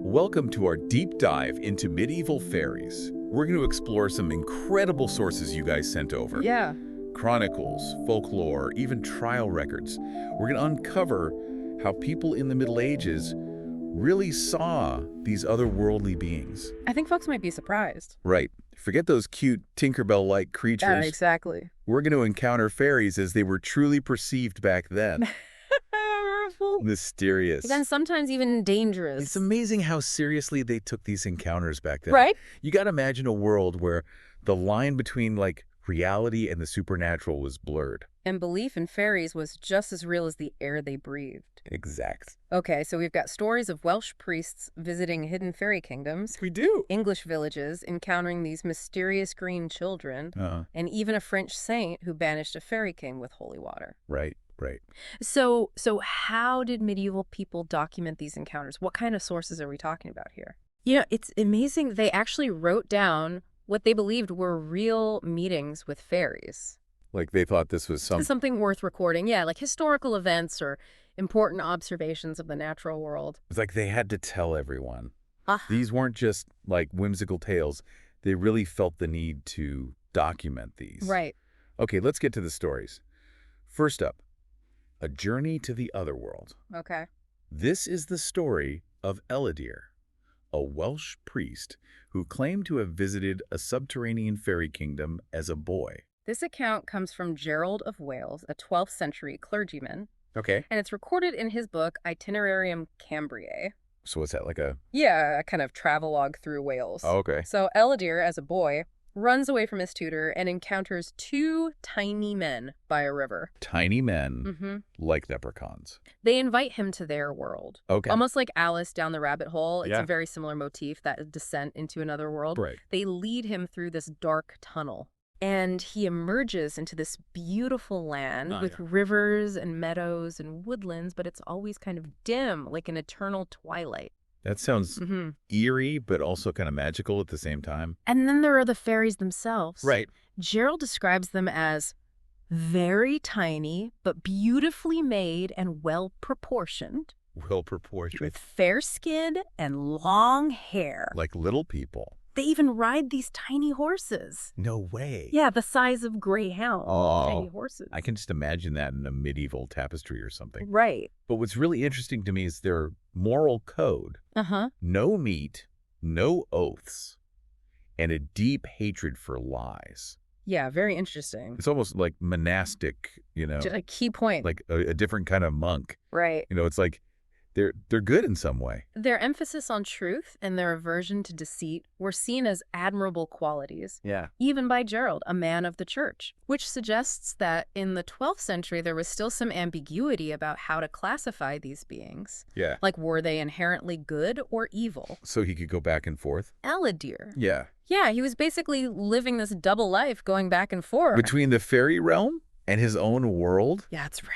Welcome to our deep dive into medieval fairies. We're going to explore some incredible sources you guys sent over. Yeah. Chronicles, folklore, even trial records. We're going to uncover how people in the Middle Ages really saw these otherworldly beings. I think folks might be surprised. Right. Forget those cute Tinkerbell-like creatures. Yeah, exactly. We're going to encounter fairies as they were truly perceived back then. Mysterious. Then sometimes even dangerous. It's amazing how seriously they took these encounters back then. Right? You got to imagine a world where the line between, reality and the supernatural was blurred. And belief in fairies was just as real as the air they breathed. Exact. Okay, so we've got stories of Welsh priests visiting hidden fairy kingdoms, We do. English villages encountering these mysterious green children, and even a French saint who banished a fairy king with holy water. Right. So how did medieval people document these encounters? What kind of sources are we talking about here? It's amazing. They actually wrote down what they believed were real meetings with fairies. Like they thought this was Something worth recording. Yeah, like historical events or important observations of the natural world. It's like they had to tell everyone. Ah. These weren't just whimsical tales. They really felt the need to document these. Right. Okay, let's get to the stories. First up, A Journey to the Otherworld. Okay. This is the story of Ellidyr, a Welsh priest who claimed to have visited a subterranean fairy kingdom as a boy. This account comes from Gerald of Wales, a 12th century clergyman, Okay. and it's recorded in his book Itinerarium Cambriae. So what's that, like a... Yeah, a kind of travelogue through Wales. Oh, okay. So Ellidyr, as a boy, runs away from his tutor and encounters two tiny men by a river. Tiny men, like leprechauns. They invite him to their world. Okay. Almost like Alice down the rabbit hole. It's Yeah. a very similar motif, that descent into another world. Right. They lead him through this dark tunnel. And he emerges into this beautiful land Oh, with yeah. rivers and meadows and woodlands, but it's always kind of dim, like an eternal twilight. That sounds eerie, but also kind of magical at the same time. And then there are the fairies themselves. Right. Gerald describes them as very tiny, but beautifully made and well-proportioned, Well proportioned. with fair skin and long hair. Like little people. They even ride these tiny horses. No way. Yeah, the size of greyhounds. Oh. Tiny horses. I can just imagine that in a medieval tapestry or something. Right. But what's really interesting to me is their moral code. Uh-huh. No meat, no oaths, and a deep hatred for lies. Yeah, very interesting. It's almost like monastic, A key point. like a different kind of monk. Right. It's like they're good in some way. Their emphasis on truth and their aversion to deceit were seen as admirable qualities, Yeah. even by Gerald, a man of the church, which suggests that in the 12th century there was still some ambiguity about how to classify these beings. Yeah. Like, were they inherently good or evil? So he could go back and forth. Ellidyr. Yeah. Yeah, he was basically living this double life going back and forth. Between the fairy realm and his own world. Yeah, that's right.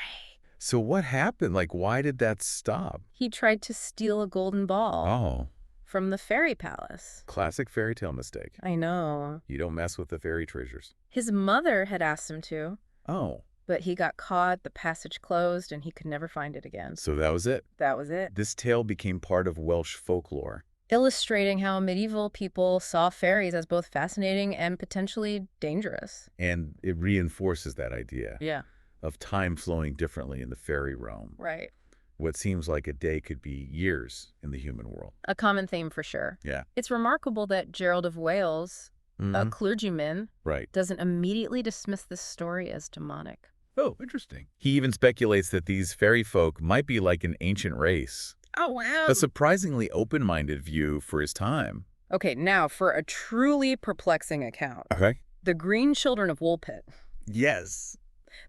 So what happened? Why did that stop? He tried to steal a golden ball Oh, from the fairy palace. classic fairy tale mistake. I know. You don't mess with the fairy treasures. His mother had asked him to, Oh, but he got caught, the passage closed, and he could never find it again. so that was it. That was it. This tale became part of Welsh folklore. Illustrating how medieval people saw fairies as both fascinating and potentially dangerous. And it reinforces that idea Yeah, of time flowing differently in the fairy realm. right. What seems like a day could be years in the human world. A common theme for sure. Yeah. It's remarkable that Gerald of Wales, a Mhm. clergyman, Right. doesn't immediately dismiss this story as demonic. Oh, interesting. He even speculates that these fairy folk might be like an ancient race. Oh, wow. A surprisingly open-minded view for his time. Okay, now for a truly perplexing account. Okay. The Green Children of Woolpit. Yes,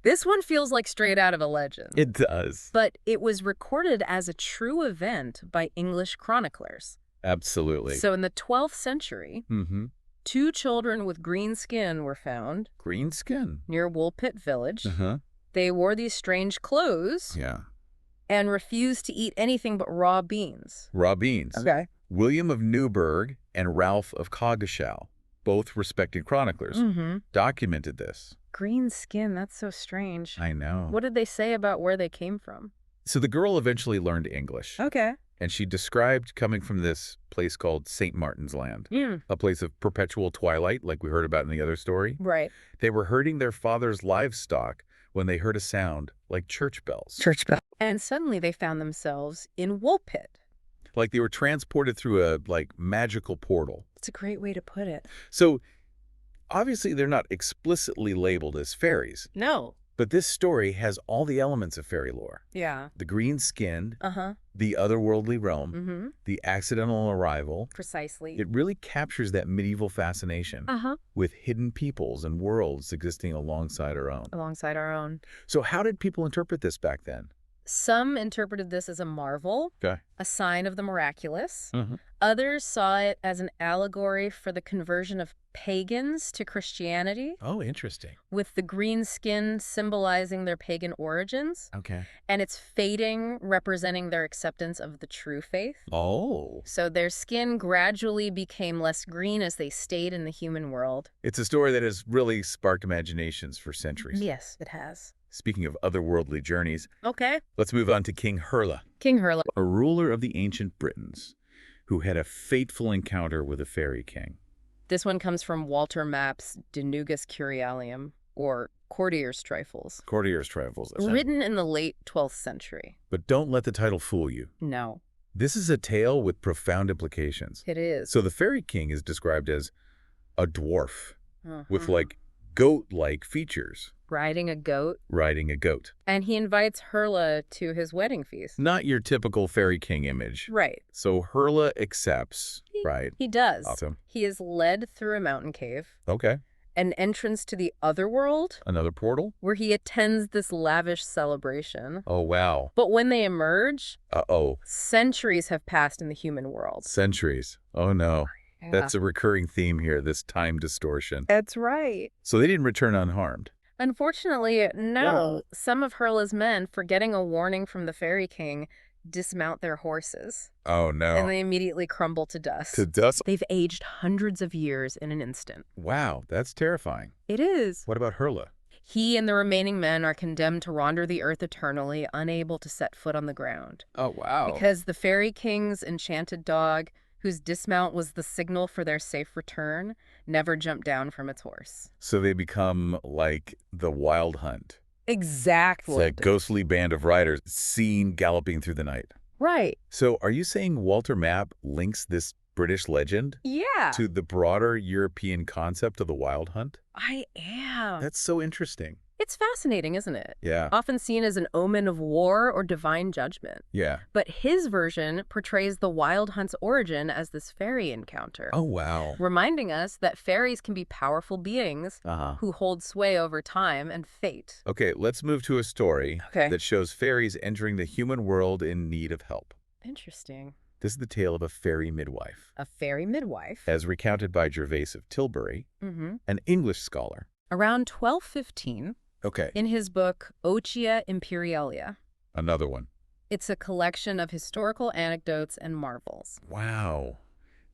This one feels like straight out of a legend. it does. But it was recorded as a true event by English chroniclers. Absolutely. So in the 12th century, Mm-hmm. two children with green skin were found Green skin. near Woolpit Village. Uh-huh. They wore these strange clothes Yeah. and refused to eat anything but raw beans. Raw beans. Okay. William of Newburgh and Ralph of Coggeshall, both respected chroniclers, Mm-hmm. documented this. Green skin, that's so strange. I know. What did they say about where they came from? So the girl eventually learned English. Okay. And she described coming from this place called St. Martin's Land, a place of perpetual twilight, like we heard about in the other story. Right. They were herding their father's livestock when they heard a sound like church bells. Church bell. And suddenly they found themselves in Woolpit. Like they were transported through a, magical portal. It's a great way to put it. So, obviously they're not explicitly labeled as fairies. No. But this story has all the elements of fairy lore. Yeah. The green-skinned, Uh-huh. the otherworldly realm, Mm-hmm. the accidental arrival. Precisely. It really captures that medieval fascination Uh-huh. with hidden peoples and worlds existing alongside our own. Alongside our own. So how did people interpret this back then? Some interpreted this as a marvel, Okay. a sign of the miraculous. Mm-hmm. Others saw it as an allegory for the conversion of pagans to Christianity, Oh, interesting. with the green skin symbolizing their pagan origins, Okay. and its fading representing their acceptance of the true faith. Oh. So their skin gradually became less green as they stayed in the human world. It's a story that has really sparked imaginations for centuries. Yes, it has. Speaking of otherworldly journeys, Okay. let's move on to King Hurla, King Hurla. a ruler of the ancient Britons who had a fateful encounter with a fairy king. This one comes from Walter Mapp's De Nugas Curialium, or Courtier's Trifles, Courtier's Trifles. written in the late 12th century. But don't let the title fool you. No, This is a tale with profound implications. it is. So the fairy king is described as a dwarf with Uh-huh. goat-like features, Riding a goat, riding a goat. and he invites Hurla to his wedding feast. Not your typical fairy king image. Right. So Hurla accepts, right? He does. Awesome. He is led through a mountain cave, Okay. an entrance to the otherworld, Another portal? where he attends this lavish celebration. Oh, wow. But when they emerge, Uh-oh. centuries have passed in the human world. Centuries. Oh, no. Yeah. That's a recurring theme here, this time distortion. That's right. So they didn't return unharmed. Unfortunately, no. Some of Hurla's men, forgetting a warning from the Fairy King, dismount their horses, Oh, no. and they immediately crumble to dust. To dust? They've aged hundreds of years in an instant. Wow, that's terrifying. It is. What about Hurla? He and the remaining men are condemned to wander the earth eternally, unable to set foot on the ground. Oh, wow. Because the Fairy King's enchanted dog, whose dismount was the signal for their safe return, never jumped down from its horse. So they become like the Wild Hunt. Exactly. It's a ghostly band of riders seen galloping through the night. Right. So are you saying Walter Mapp links this British legend Yeah. to the broader European concept of the Wild Hunt? I am. That's so interesting. It's fascinating, isn't it? Yeah. Often seen as an omen of war or divine judgment. Yeah. But his version portrays the Wild Hunt's origin as this fairy encounter, Oh, wow. reminding us that fairies can be powerful beings Uh-huh. who hold sway over time and fate. Okay, let's move to a story Okay. that shows fairies entering the human world in need of help. Interesting. This is the tale of a fairy midwife, A fairy midwife. as recounted by Gervase of Tilbury, Mm-hmm. an English scholar. Around 1215, Okay, in his book Otia Imperialia, another one. it's a collection of historical anecdotes and marvels. Wow.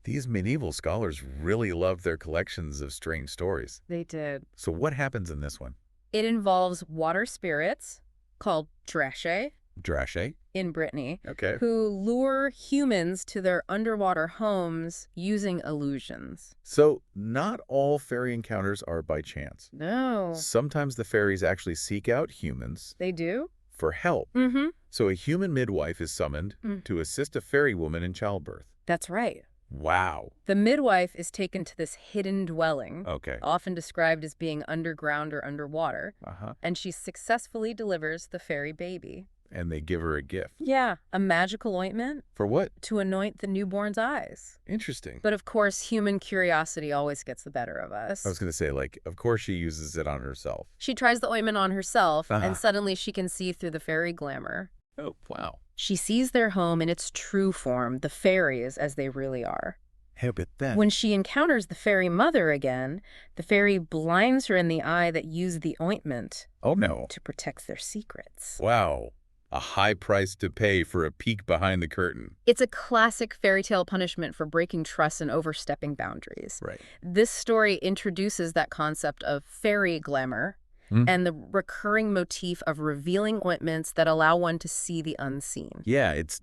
These medieval scholars really loved their collections of strange stories. They did. So what happens in this one? It involves water spirits, called Drashe, Drashe? in Brittany, Okay. who lure humans to their underwater homes using illusions. So not all fairy encounters are by chance. No. Sometimes the fairies actually seek out humans They do? for help. Mm-hmm. So a human midwife is summoned to assist a fairy woman in childbirth. That's right. Wow. The midwife is taken to this hidden dwelling, Okay. often described as being underground or underwater, Uh-huh. and she successfully delivers the fairy baby. And they give her a gift. Yeah, a magical ointment For what? to anoint the newborn's eyes. Interesting. But of course, human curiosity always gets the better of us. I was going to say, of course she uses it on herself. She tries the ointment on herself, Uh-huh. and suddenly she can see through the fairy glamour. Oh, wow. She sees their home in its true form, the fairies as they really are. How about that? When she encounters the fairy mother again, the fairy blinds her in the eye that used the ointment Oh, no. to protect their secrets. Wow. A high price to pay for a peek behind the curtain. It's a classic fairy tale punishment for breaking trust and overstepping boundaries. Right. This story introduces that concept of fairy glamour and the recurring motif of revealing ointments that allow one to see the unseen. Yeah, it's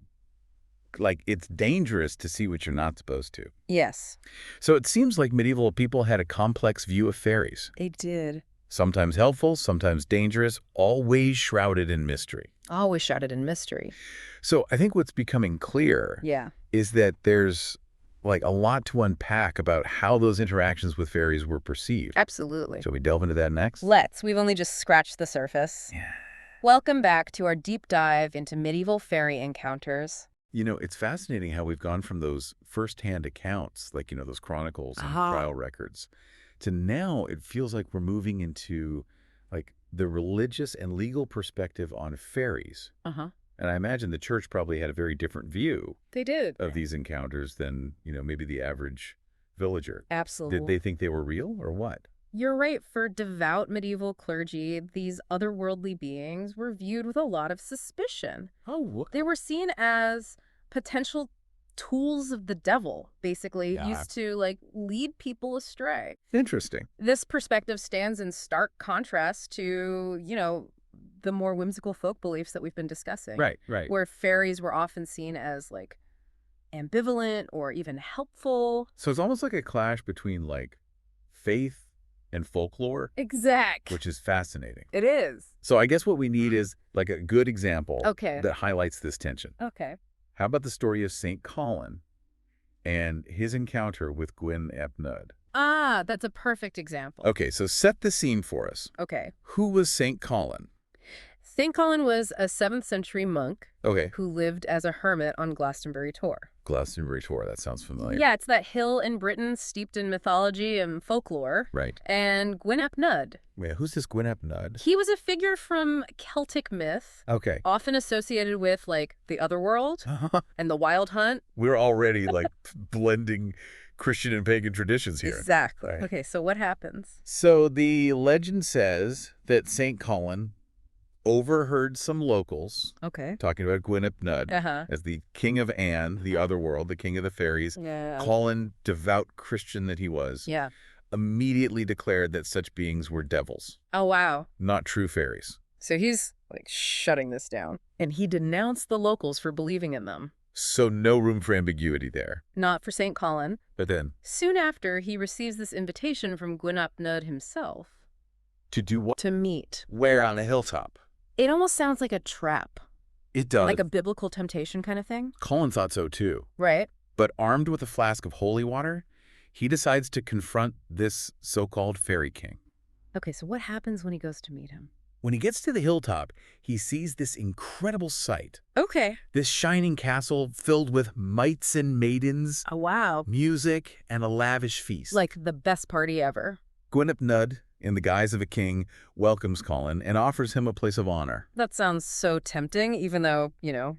like it's dangerous to see what you're not supposed to. Yes. So it seems like medieval people had a complex view of fairies. They did. Sometimes helpful, sometimes dangerous, always shrouded in mystery. Always shrouded in mystery. So I think what's becoming clear Yeah. is that there's like a lot to unpack about how those interactions with fairies were perceived. Absolutely. Shall we delve into that next? Let's. We've only just scratched the surface. Yeah. Welcome back to our deep dive into medieval fairy encounters. You know, it's fascinating how we've gone from those firsthand accounts, like, you know, those chronicles and Uh-huh. trial records, to now it feels like we're moving into like the religious and legal perspective on fairies. Uh-huh. And I imagine the church probably had a very different view They did. of these encounters than, you know, maybe the average villager. Absolutely. Did they think they were real or what? You're right. For devout medieval clergy, these otherworldly beings were viewed with a lot of suspicion. Oh, They were seen as potential tools of the devil, basically, Yeah. used to, like, lead people astray. interesting. This perspective stands in stark contrast to, the more whimsical folk beliefs that we've been discussing. Right. Where fairies were often seen as, like, ambivalent or even helpful. So it's almost like a clash between like faith and folklore, Exact. which is fascinating. It is. So I guess what we need is like a good example Okay. that highlights this tension. Okay. How about the story of St. Colin and his encounter with Gwyn ap Nudd? Ah, that's a perfect example. Okay, so set the scene for us. Okay. Who was St. Colin? St. Colin was a 7th century monk Okay, who lived as a hermit on Glastonbury Tor. Glastonbury Tor, that sounds familiar. Yeah, it's that hill in Britain steeped in mythology and folklore. Right. And Gwyn ap Nudd. Wait, who's this Gwyn ap Nudd? He was a figure from Celtic myth, Okay. often associated with, like, the otherworld and the wild hunt. We're already like blending Christian and pagan traditions here. Exactly. Right. Okay, so what happens? So the legend says that St. Colin overheard some locals Okay. talking about Gwyn ap Nudd Uh-huh. as the king of Anne, the other world, the king of the fairies. Yeah. Colin, devout Christian that he was, Yeah. immediately declared that such beings were devils, Oh, wow. not true fairies. So he's, like, shutting this down. And he denounced the locals for believing in them. So no room for ambiguity there. Not for St. Colin. But then, Soon after, he receives this invitation from Gwyn ap Nudd himself to do what? to meet. Where on a hilltop? It almost sounds like a trap, It does. like a biblical temptation kind of thing. Colin thought so too. Right? But armed with a flask of holy water, he decides to confront this so-called fairy king. Okay, so what happens when he goes to meet him? When he gets to the hilltop, he sees this incredible sight. Okay. This shining castle filled with mites and maidens, Oh, wow. music, and a lavish feast. Like the best party ever. Gwyn ap Nudd, in the guise of a king, welcomes Colin and offers him a place of honor. That sounds so tempting, even though,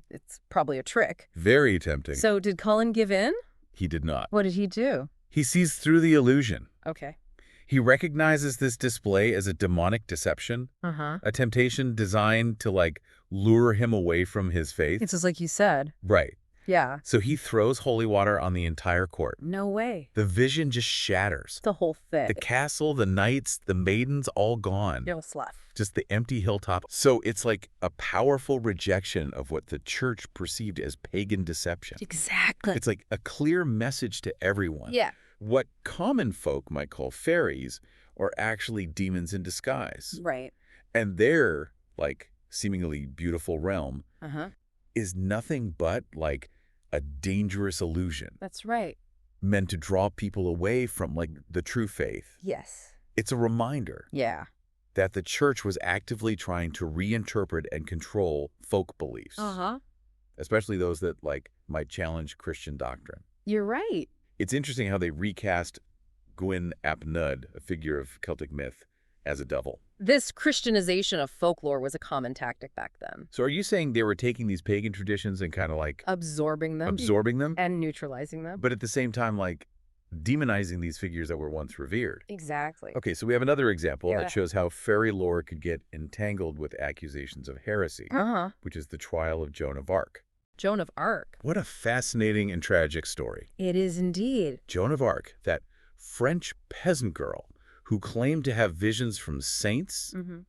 it's probably a trick. Very tempting. So did Colin give in? He did not. What did he do? He sees through the illusion. Okay. He recognizes this display as a demonic deception, Uh-huh. a temptation designed to, like, lure him away from his faith. It's just like you said. Right. Yeah. So he throws holy water on the entire court. No way. The vision just shatters. The whole thing. The castle, the knights, the maidens, all gone. No slough. Just the empty hilltop. So it's like a powerful rejection of what the church perceived as pagan deception. Exactly. It's like a clear message to everyone. Yeah. What common folk might call fairies are actually demons in disguise. Right. And their, like, seemingly beautiful realm Uh-huh. is nothing but, like, a dangerous illusion That's right. meant to draw people away from, like, the true faith. Yes. It's a reminder Yeah. that the church was actively trying to reinterpret and control folk beliefs, Uh-huh. especially those that, like, might challenge Christian doctrine. You're right. It's interesting how they recast Gwyn ap Nudd, a figure of Celtic myth, as a devil. This Christianization of folklore was a common tactic back then. So are you saying they were taking these pagan traditions and kind of, like, Absorbing them. absorbing them, And neutralizing them. but at the same time, like, demonizing these figures that were once revered? Exactly. Okay, so we have another example Yeah. that shows how fairy lore could get entangled with accusations of heresy, Uh-huh. which is the trial of Joan of Arc. Joan of Arc. What a fascinating and tragic story. It is indeed. Joan of Arc, that French peasant girl who claimed to have visions from saints, Mm-hmm.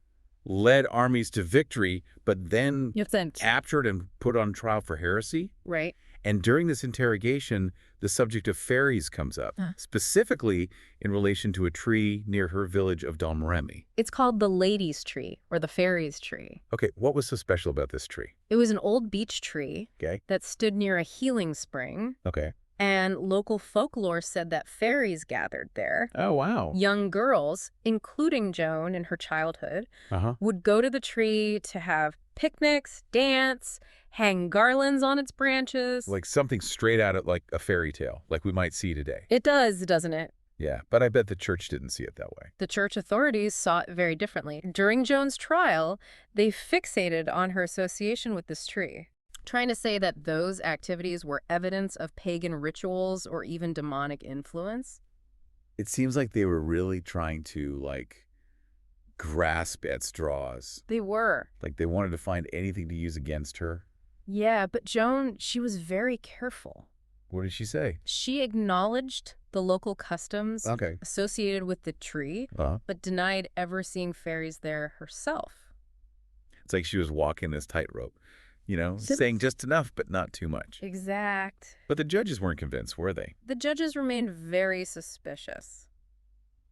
led armies to victory, but then You think. captured and put on trial for heresy. Right. And during this interrogation, the subject of fairies comes up, Huh. specifically in relation to a tree near her village of Domremy. It's called the Lady's Tree, or the Fairies Tree. Okay, what was so special about this tree? It was an old beech tree Okay, that stood near a healing spring, okay. and local folklore said that fairies gathered there. Oh, wow. Young girls, including Joan in her childhood, Uh-huh. would go to the tree to have picnics, dance, hang garlands on its branches. Like something straight out of like a fairy tale, like we might see today. It does, doesn't it? Yeah, but I bet the church didn't see it that way. The church authorities saw it very differently. During Joan's trial, they fixated on her association with this tree, trying to say that those activities were evidence of pagan rituals or even demonic influence. It seems like they were really trying to, like, grasp at straws. They were. Like they wanted to find anything to use against her. Yeah, but Joan, she was very careful. What did she say? She acknowledged the local customs Okay. associated with the tree, but denied ever seeing fairies there herself. It's like she was walking this tightrope, Sim- saying just enough, but not too much. Exact. But the judges weren't convinced, were they? The judges remained very suspicious.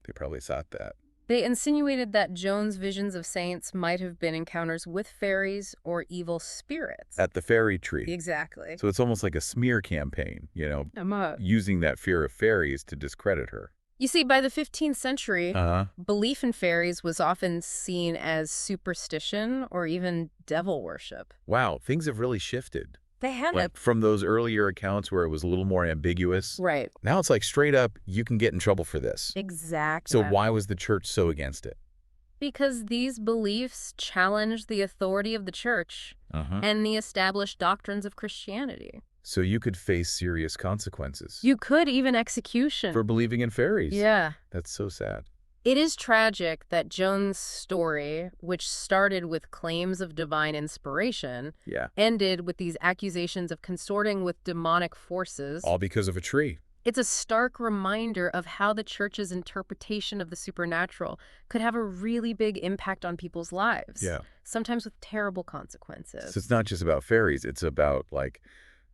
They probably thought that. They insinuated that Joan's visions of saints might have been encounters with fairies or evil spirits. At the fairy tree. Exactly. So it's almost like a smear campaign, using that fear of fairies to discredit her. You see, by the 15th century, Uh-huh. belief in fairies was often seen as superstition or even devil worship. Wow, things have really shifted. They had Like from those earlier accounts where it was a little more ambiguous. Right. Now it's like straight up, you can get in trouble for this. Exactly. So why was the church so against it? Because these beliefs challenged the authority of the church Uh-huh. and the established doctrines of Christianity. So you could face serious consequences You could even execution. for believing in fairies. Yeah. That's so sad. It is tragic that Joan's story, which started with claims of divine inspiration, Yeah. ended with these accusations of consorting with demonic forces. All because of a tree. It's a stark reminder of how the church's interpretation of the supernatural could have a really big impact on people's lives. Yeah. Sometimes with terrible consequences. So it's not just about fairies. It's about like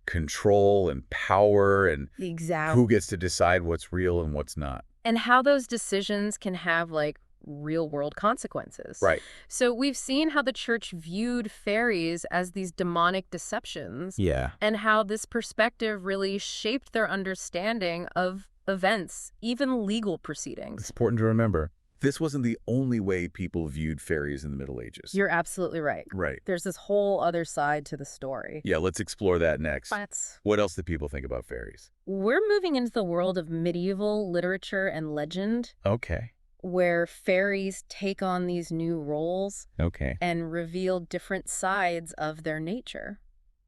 control and power and Exactly. who gets to decide what's real and what's not. And how those decisions can have, like, real-world consequences. Right. So we've seen how the church viewed fairies as these demonic deceptions, Yeah. and how this perspective really shaped their understanding of events, even legal proceedings. It's important to remember. This wasn't the only way people viewed fairies in the Middle Ages. You're absolutely right. Right. There's this whole other side to the story. Yeah, let's explore that next. But What else did people think about fairies? we're moving into the world of medieval literature and legend, Okay. where fairies take on these new roles Okay. and reveal different sides of their nature.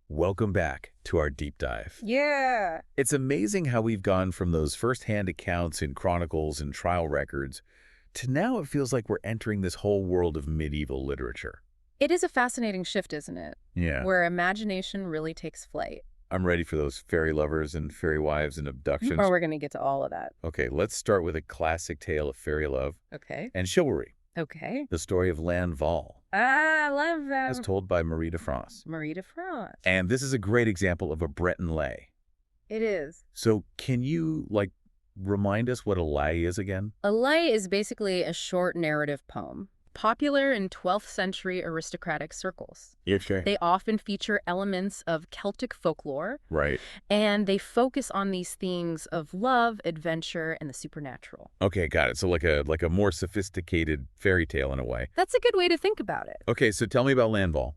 Welcome back to our deep dive. Yeah. It's amazing how we've gone from those first-hand accounts in chronicles and trial records to now it feels like we're entering this whole world of medieval literature. It is a fascinating shift, isn't it? Yeah. Where imagination really takes flight. I'm ready for those fairy lovers and fairy wives and abductions. Or we're going to get to all of that. Okay, let's start with a classic tale of fairy love Okay. and chivalry, Okay. the story of Lanval, Ah, I love as that. told by Marie de France. Marie de France. And this is a great example of a Breton lay. It is. So can you, remind us what a lay is again? A lay is basically a short narrative poem, popular in 12th century aristocratic circles. Okay. They often feature elements of Celtic folklore, Right. and they focus on these themes of love, adventure, and the supernatural. Okay, got it. So like a more sophisticated fairy tale in a way. That's a good way to think about it. Okay, so tell me about Lanval.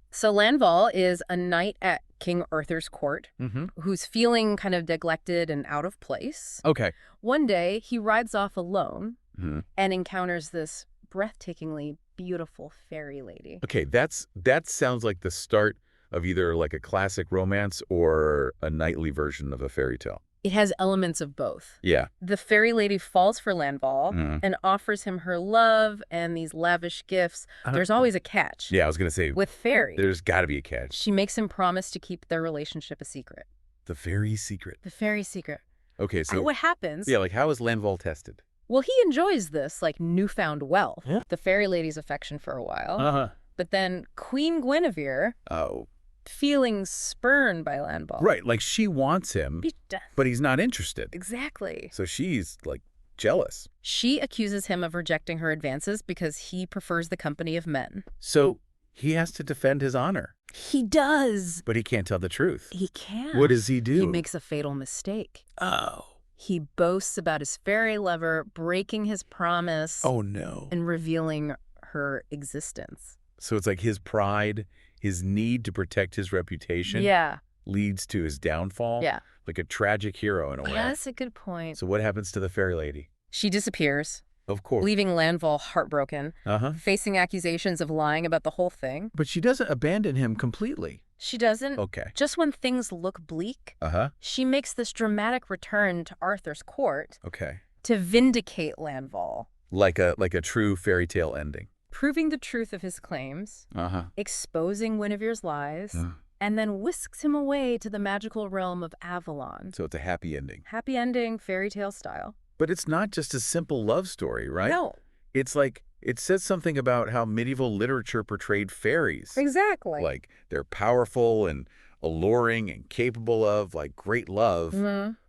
So Lanval is a knight at King Arthur's court Mm-hmm. who's feeling kind of neglected and out of place. Okay. One day, he rides off alone Mm-hmm. and encounters this breathtakingly beautiful fairy lady. Okay, that sounds like the start of either like a classic romance or a knightly version of a fairy tale. It has elements of both. Yeah. The fairy lady falls for Lanval Mhm. and offers him her love and these lavish gifts. There's always a catch. Yeah, I was going to say, With fairy, there's got to be a catch. she makes him promise to keep their relationship a secret. The fairy secret. The fairy secret. Okay, And so, what happens? yeah, how is Lanval tested? Well, he enjoys this, newfound wealth. Yeah. The fairy lady's affection for a while. Uh-huh. But then Queen Guinevere Oh, feeling spurned by Landval. Right, like she wants him, He does. but he's not interested. Exactly. So she's, like, jealous. She accuses him of rejecting her advances because he prefers the company of men. So he has to defend his honor, He does. but he can't tell the truth. He can't. What does he do? He makes a fatal mistake. Oh. He boasts about his fairy lover breaking his promise Oh, no. and revealing her existence. So it's like his pride, his need to protect his reputation Yeah. leads to his downfall? Yeah. Like a tragic hero in a way. That's a good point. So what happens to the fairy lady? She disappears, Of course. leaving Landval heartbroken, Uh-huh. facing accusations of lying about the whole thing. But she doesn't abandon him completely. She doesn't. Okay. Just when things look bleak, Uh-huh. she makes this dramatic return to Arthur's court Okay. to vindicate Landval, Like a true fairy tale ending. proving the truth of his claims, Uh-huh. exposing Guinevere's lies, and then whisks him away to the magical realm of Avalon. So it's a happy ending. Happy ending, fairy tale style. But it's not just a simple love story, right? No, It's like, it says something about how medieval literature portrayed fairies. exactly. Like, they're powerful and alluring and capable of, like, great love,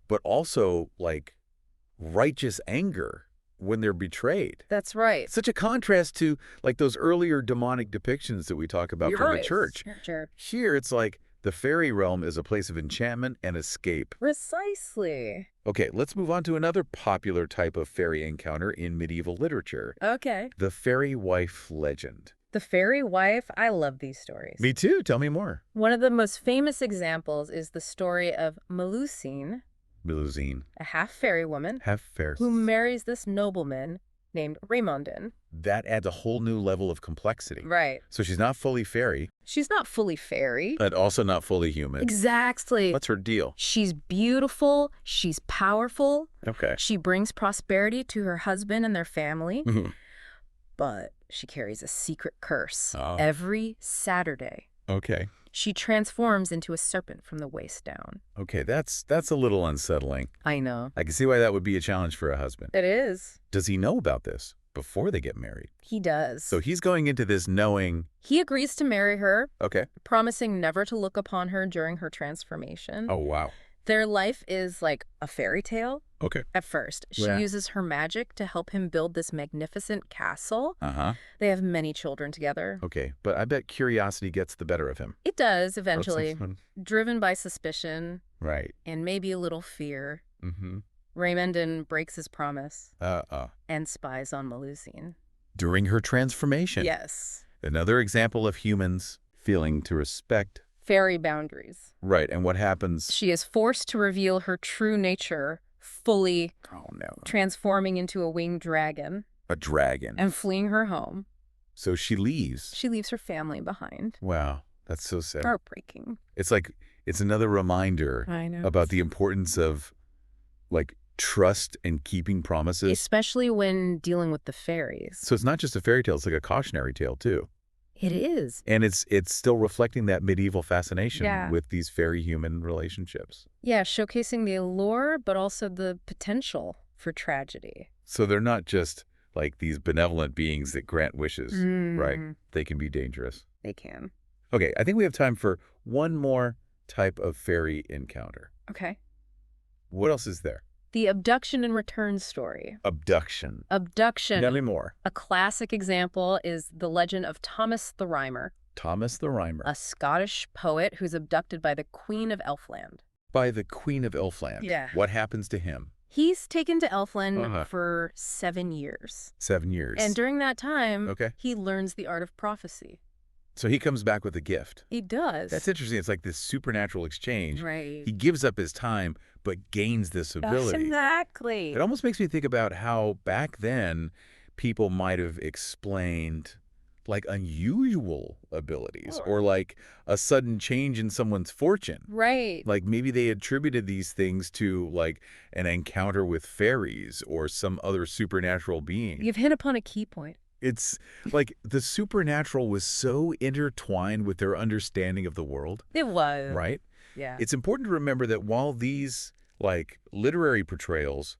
but also, like, righteous anger when they're betrayed. That's right. It's such a contrast to, like, those earlier demonic depictions that we talk about from the church. Sure. Here, it's like the fairy realm is a place of enchantment and escape. Precisely. Okay, let's move on to another popular type of fairy encounter in medieval literature. Okay. The fairy wife legend. The fairy wife, I love these stories. Me too. Tell me more. One of the most famous examples is the story of Melusine, Melusine. a half-fairy woman Have fair. who marries this nobleman named Raymondin. That adds a whole new level of complexity. Right. So she's not fully fairy, She's not fully fairy. but also not fully human. Exactly. What's her deal? She's beautiful. She's powerful. Okay. She brings prosperity to her husband and their family. Mhm. But she carries a secret curse. Oh. Every Saturday, Okay. she transforms into a serpent from the waist down. Okay, that's a little unsettling. I know. I can see why that would be a challenge for a husband. It is. Does he know about this before they get married? He does. So he's going into this knowing, He agrees to marry her, okay. promising never to look upon her during her transformation. Oh, wow. Their life is like a fairy tale Okay. at first. She Yeah. uses her magic to help him build this magnificent castle. Uh-huh. They have many children together. Okay, but I bet curiosity gets the better of him. It does eventually, That's fun. driven by suspicion Right. and maybe a little fear. Mm-hmm. Raymondin breaks his promise Uh-uh. and spies on Melusine. During her transformation. Yes. Another example of humans feeling to respect. Fairy boundaries. Right, and what happens? She is forced to reveal her true nature, fully Oh, no. transforming into a winged dragon A dragon. and fleeing her home. So she leaves. She leaves her family behind. Wow, that's so sad. Heartbreaking. It's like, it's another reminder I know. about the importance of, like, trust and keeping promises. Especially when dealing with the fairies. So it's not just a fairy tale, it's like a cautionary tale, too. It is. And it's still reflecting that medieval fascination Yeah. with these fairy-human relationships. Yeah, showcasing the allure, but also the potential for tragedy. So they're not just, like, these benevolent beings that grant wishes, right? Mm, They can be dangerous. They can. Okay, I think we have time for one more type of fairy encounter. Okay. What else is there? The abduction and return story. Abduction. Abduction. Tell me more. A classic example is the legend of Thomas the Rhymer, Thomas the Rhymer. a Scottish poet who's abducted by the Queen of Elfland. By the Queen of Elfland. Yeah. What happens to him? He's taken to Elfland Uh-huh. for 7 years. 7 years. And during that time, Okay. he learns the art of prophecy. So he comes back with a gift. He does. That's interesting. It's like this supernatural exchange. Right. He gives up his time, but gains this ability. Exactly. It almost makes me think about how back then people might have explained like unusual abilities Sure. or like a sudden change in someone's fortune. Right. Like maybe they attributed these things to like an encounter with fairies or some other supernatural being. You've hit upon a key point. It's like the supernatural was so intertwined with their understanding of the world, It was. right? Yeah. It's important to remember that while these like literary portrayals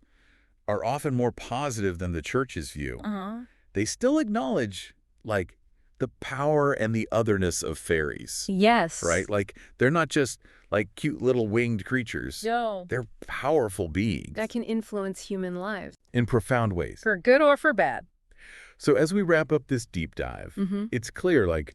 are often more positive than the church's view, Uh-huh. they still acknowledge like the power and the otherness of fairies, Yes. right? Like, they're not just like cute little winged creatures. No. They're powerful beings That can influence human lives. in profound ways. For good or for bad. So as we wrap up this deep dive, Mm-hmm. it's clear, like,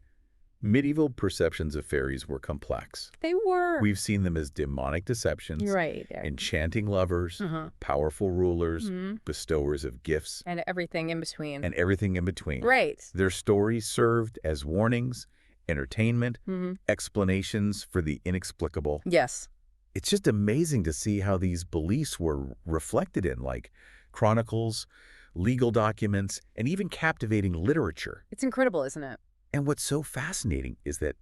medieval perceptions of fairies were complex. They were. We've seen them as demonic deceptions, You're right. enchanting lovers, Uh-huh. powerful rulers, Mhm. bestowers of gifts, And everything in between. and everything in between. Right. Their stories served as warnings, entertainment, Mm-hmm. explanations for the inexplicable. Yes. It's just amazing to see how these beliefs were reflected in, like, chronicles, legal documents, and even captivating literature. It's incredible, isn't it? And what's so fascinating is that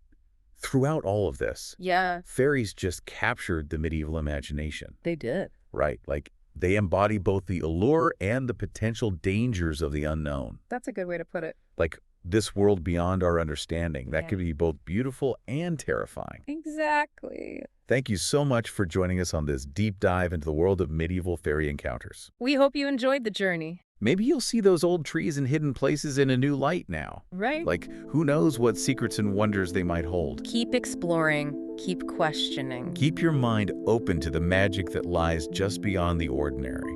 throughout all of this, Yeah, fairies just captured the medieval imagination, they did. right? Like, they embody both the allure and the potential dangers of the unknown. That's a good way to put it. Like, this world beyond our understanding, that Yeah. could be both beautiful and terrifying. Exactly. Thank you so much for joining us on this deep dive into the world of medieval fairy encounters. We hope you enjoyed the journey. Maybe you'll see those old trees and hidden places in a new light now. Right? Like, who knows what secrets and wonders they might hold. Keep exploring, keep questioning. Keep your mind open to the magic that lies just beyond the ordinary.